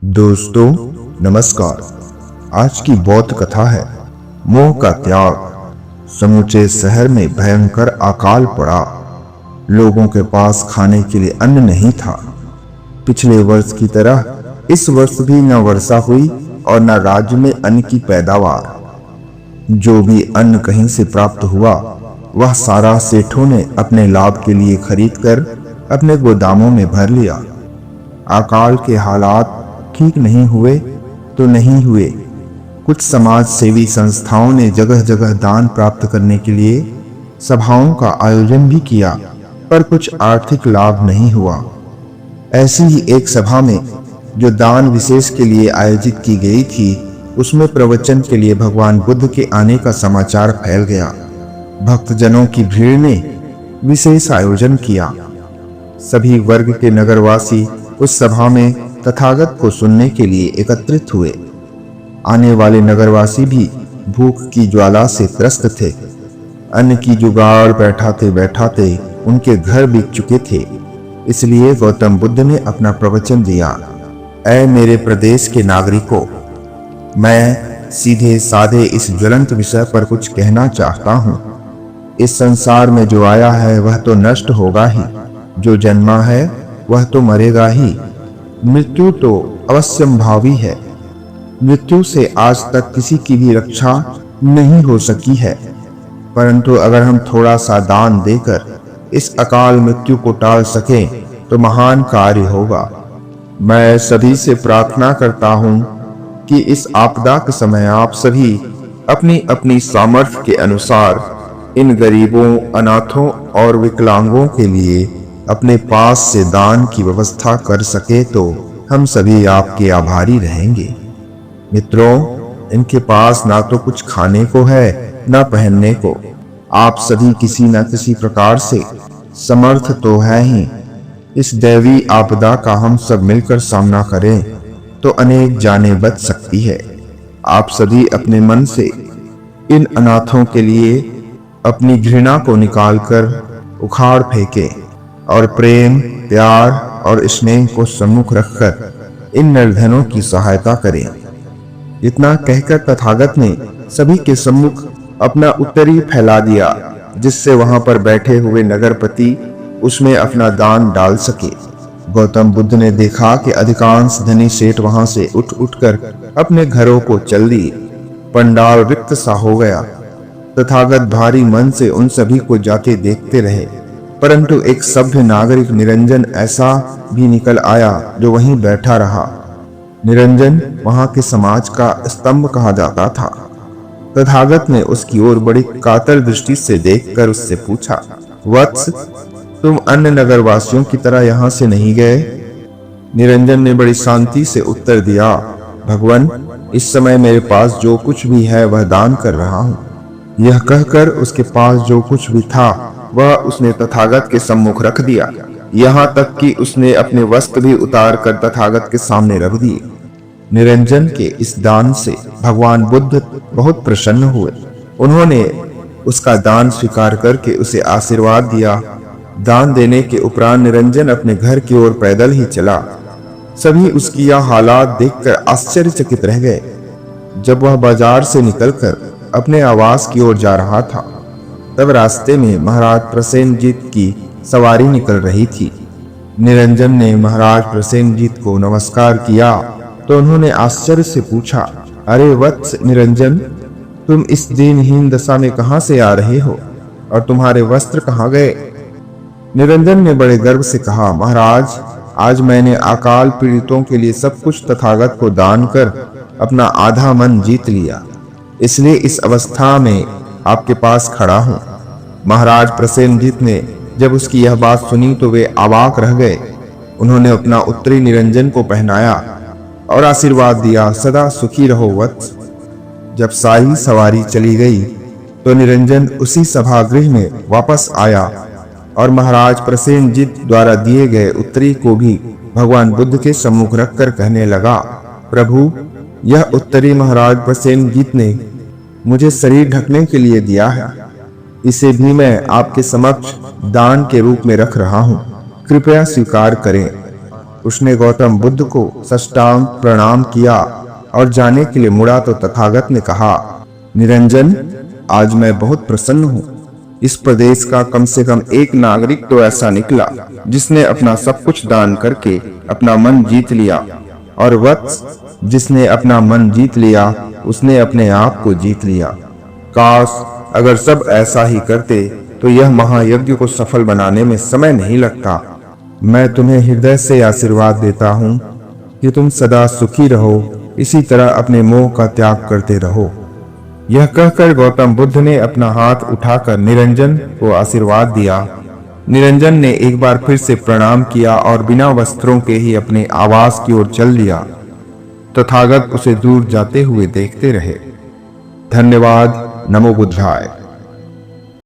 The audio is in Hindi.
दोस्तों नमस्कार। आज की बौद्ध कथा है मोह का त्याग। समूचे शहर में भयंकर अकाल पड़ा। लोगों के पास खाने के लिए अन्न नहीं था। पिछले वर्ष की तरह इस वर्ष भी न वर्षा हुई और न राज्य में अन्न की पैदावार। जो भी अन्न कहीं से प्राप्त हुआ वह सारा सेठों ने अपने लाभ के लिए खरीदकर अपने गोदामों में भर लिया। अकाल के हालात ठीक नहीं हुए तो नहीं हुए। कुछ समाज सेवी संस्थाओं ने जगह जगह दान प्राप्त करने के लिए सभाओं का आयोजन भी किया, पर कुछ आर्थिक लाभ नहीं हुआ। ऐसी ही एक सभा में जो दान विशेष के लिए आयोजित की गई थी, उसमें प्रवचन के लिए भगवान बुद्ध के आने का समाचार फैल गया। भक्तजनों की भीड़ ने विशेष आयोजन किया। सभी वर्ग के नगरवासी उस सभा में तथागत को सुनने के लिए एकत्रित हुए। आने वाले नगरवासी भी भूख की ज्वाला से त्रस्त थे। अन्न की जुगाड़ बैठाते बैठाते उनके घर बीत चुके थे। इसलिए गौतम बुद्ध ने अपना प्रवचन दिया। ऐ मेरे प्रदेश के नागरिकों, मैं सीधे साधे इस ज्वलंत विषय पर कुछ कहना चाहता हूँ। इस संसार में जो आया है वह तो नष्ट होगा ही, जो जन्मा है वह तो मरेगा ही। मृत्यु तो अवश्यंभावी है। मृत्यु से आज तक किसी की भी रक्षा नहीं हो सकी है, परंतु अगर हम थोड़ा सा दान देकर इस अकाल मृत्यु को टाल सकें तो महान कार्य होगा। मैं सभी से प्रार्थना करता हूँ कि इस आपदा के समय आप सभी अपनी अपनी सामर्थ्य के अनुसार इन गरीबों, अनाथों और विकलांगों के लिए अपने पास से दान की व्यवस्था कर सके तो हम सभी आपके आभारी रहेंगे। मित्रों, इनके पास ना तो कुछ खाने को है ना पहनने को। आप सभी किसी न किसी प्रकार से समर्थ तो है ही। इस दैवी आपदा का हम सब मिलकर सामना करें तो अनेक जानें बच सकती है। आप सभी अपने मन से इन अनाथों के लिए अपनी घृणा को निकालकर उखाड़ फेंकें और प्रेम, प्यार और स्नेह को सम्मुख रखकर इन निर्धनों की सहायता करें। इतना कहकर तथागत ने सभी के सम्मुख अपना उत्तरी फैला दिया, जिससे वहां पर बैठे हुए नगरपति उसमें अपना दान डाल सके। गौतम बुद्ध ने देखा कि अधिकांश धनी सेठ वहां से उठ उठकर अपने घरों को चल दिए। पंडाल रिक्त सा हो गया। तथागत भारी मन से उन सभी को जाते देखते रहे, परंतु एक सभ्य नागरिक निरंजन ऐसा भी निकल आया जो वहीं बैठा रहा। निरंजन वहां के समाज का स्तंभ कहा जाता था। तथागत ने उसकी ओर बड़ी कातर दृष्टि से देखकर उससे पूछा, वत्स, तुम अन्य नगरवासियों की तरह यहाँ से नहीं गए? निरंजन ने बड़ी शांति से उत्तर दिया, भगवान, इस समय मेरे पास जो कुछ भी है वह दान कर रहा हूँ। यह कहकर उसके पास जो कुछ भी था वह उसने तथागत के सम्मुख रख दिया। यहाँ तक कि उसने अपने वस्त्र भी उतार कर तथागत के सामने रख दिए। निरंजन के इस दान से भगवान बुद्ध बहुत प्रसन्न हुए। उन्होंने उसका दान स्वीकार करके उसे आशीर्वाद दिया। दान देने के उपरांत निरंजन अपने घर की ओर पैदल ही चला। सभी उसकी यह हालात देखकर आश्चर्यचकित रह गए। जब वह बाजार से निकलकर अपने आवास की ओर जा रहा था, तब रास्ते में महाराज प्रसेनजीत की सवारी निकल रही थी। निरंजन ने महाराज प्रसेनजीत को नमस्कार किया तो उन्होंने आश्चर्य से पूछा, अरे वत्स निरंजन, तुम इस दीनहीन दशा में कहां से आ रहे हो और तुम्हारे वस्त्र कहां गए? निरंजन ने बड़े गर्व से कहा, महाराज, आज मैंने अकाल पीड़ितों के लिए सब कुछ तथागत को दान कर अपना आधा मन जीत लिया, इसलिए इस अवस्था में आपके पास खड़ा हूं। महाराज प्रसेनजीत ने जब उसकी यह बात सुनी तो वे अवाक रह गए। उन्होंने अपना उत्तरी निरंजन को पहनाया और आशीर्वाद दिया, सदा सुखी रहो वत्स। जब सारी सवारी चली गई तो निरंजन उसी सभागृह में वापस आया और महाराज प्रसेनजीत द्वारा दिए गए उत्तरी को भी भगवान बुद्ध के सम्मुख रखकर कहने लगा, प्रभु, यह उत्तरी महाराज प्रसेनजीत ने मुझे शरीर ढकने के लिए दिया है। इसे भी मैं आपके समक्ष दान के रूप में रख रहा हूँ। कृपया स्वीकार करें। उसने गौतम बुद्ध को साष्टांग प्रणाम किया और जाने के लिए मुड़ा तो तथागत ने कहा, निरंजन, आज मैं बहुत प्रसन्न हूँ। इस प्रदेश का कम से कम एक नागरिक तो ऐसा निकला जिसने अपना सब कुछ दान करके अपना मन जीत लिया, और वत्स, जिसने अपना मन जीत लिया उसने अपने आप को जीत लिया। काश अगर सब ऐसा ही करते तो यह महायज्ञ को सफल बनाने में समय नहीं लगता। मैं तुम्हें हृदय से आशीर्वाद देता हूँ कि तुम सदा सुखी रहो, इसी तरह अपने मोह का त्याग करते रहो। यह कहकर गौतम बुद्ध ने अपना हाथ उठाकर निरंजन को आशीर्वाद दिया। निरंजन ने एक बार फिर से प्रणाम किया और बिना वस्त्रों के ही अपने आवास की ओर चल दिया। तथागत उसे दूर जाते हुए देखते रहे। धन्यवाद। नमो बुद्धाय।